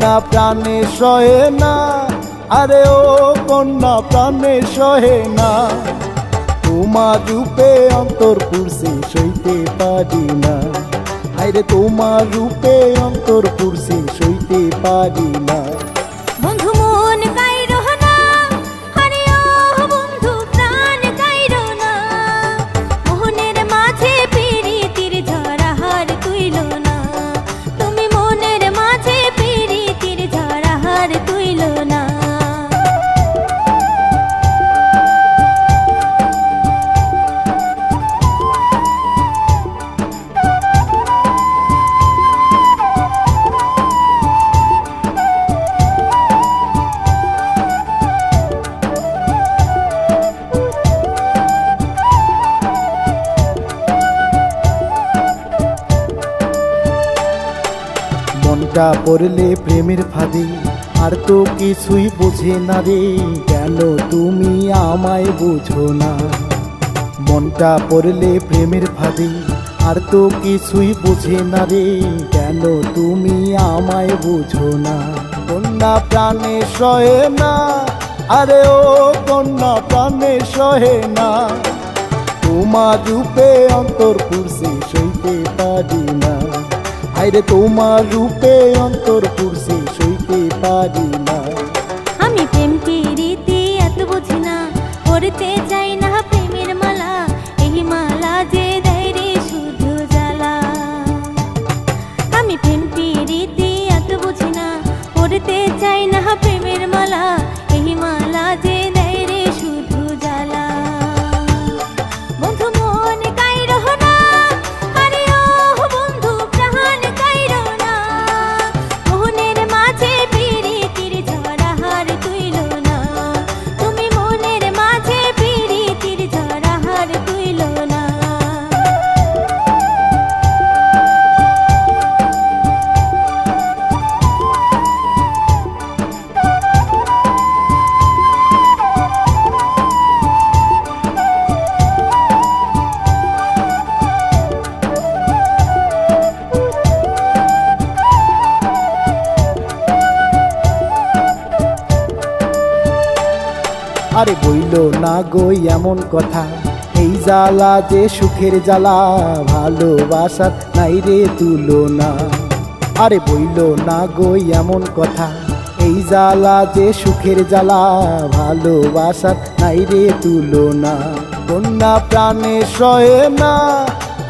কন্যা প্রাণে সহে না, আরে ও কন্যা প্রাণে সহে না, তোমার রূপে অন্তর পুরছে সইতে পারি না, আরে তোমার রূপে অন্তর পুরছে সইতে পারি না। বন্ধু মন কাইরো না, আরে ও বন্ধু প্রাণ কাইরো না, মোহনের মাঝে প্রীতির ঝরা হার তুইলো না, তুমি মনের মাঝে প্রীতির ঝরা হার তুইলো না। মনটা পড়লে প্রেমের ফাঁদে, আর তো কিছুই বোঝে না রে, কেন তুমি আমায় বোঝো না। মনটা পড়লে প্রেমের ফাঁদে, আর তো কিছুই বোঝে না রে, কেন তুমি আমায় বোঝো না। কন্যা প্রাণে সহে না, আরে ও কন্যা প্রাণে সহে না, তোমার রূপে অন্তর পুরছে সইতে পারি না, আরে তোমার রূপে অন্তর পুরছে সইতে পারি না। আমি প্রেম প্রীতি এত বুঝি না, পড়তে চাই না প্রেমের মালা, এই মালা যে দেয় রে শুধু জ্বালা। আমি প্রেম প্রীতি এত বুঝি না, পড়তে চাই না প্রেমের মালা, এই মালা যে দেয় রে শুধু জ্বালা। বন্ধু মন কাইরো না, আরে ও বন্ধু প্রাণ কাইরো না, মোহনের মাঝে প্রীতির ঝরা হার তুইলো না, তুমি মনের মাঝে প্রীতির ঝরা হার তুইলো না। আরে বইল না গো এমন কথা, এই জ্বালা যে সুখের জ্বালা, ভালোবাসার নাই রে তুলনা। আরে বইল না গো এমন কথা, এই জ্বালা যে সুখের জ্বালা, ভালোবাসার নাই রে তুলনা। কন্যা প্রাণে সহে না,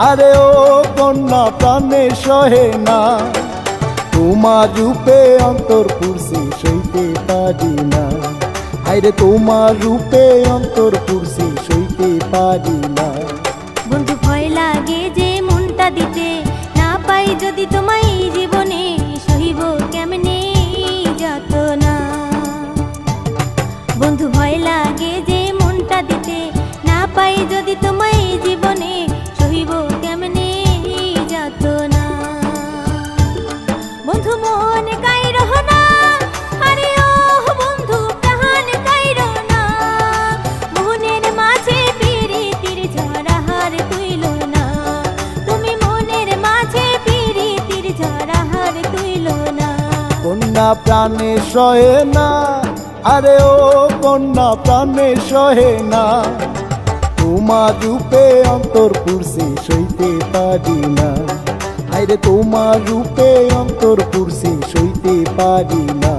আরে ও কন্যা প্রাণে সহে না, তোমার রূপে অন্তর পুরছে সইতে পারি না, আরে তোমার রূপে অন্তর পুরছে সইতে পারি না। বন্ধু ভয় লাগে যে মনটা দিতে, না পাই যদি তোমায় জীবনে, সহিব কেমনে যাতনা। বন্ধু ভয় লাগে যে মনটা দিতে, না পাই যদি তোমায় জীবনে, সহিব কেমনে যাতনা। বন্ধু মন কাইরো না, আরে ও বন্ধু প্রাণ কাইরো না, মোহনের মাঝে প্রীতির ঝরা হার তুইলো না, তুমি মনের মাঝে প্রীতির ঝরা হার তুইলো না। কন্যা প্রাণে সহে না, আরে ও কন্যা প্রাণে সহে না, তোমার রূপে অন্তর পুরছে সইতে পারি না, আরে তোমার রূপে অন্তর পুরছে সইতে পারি না।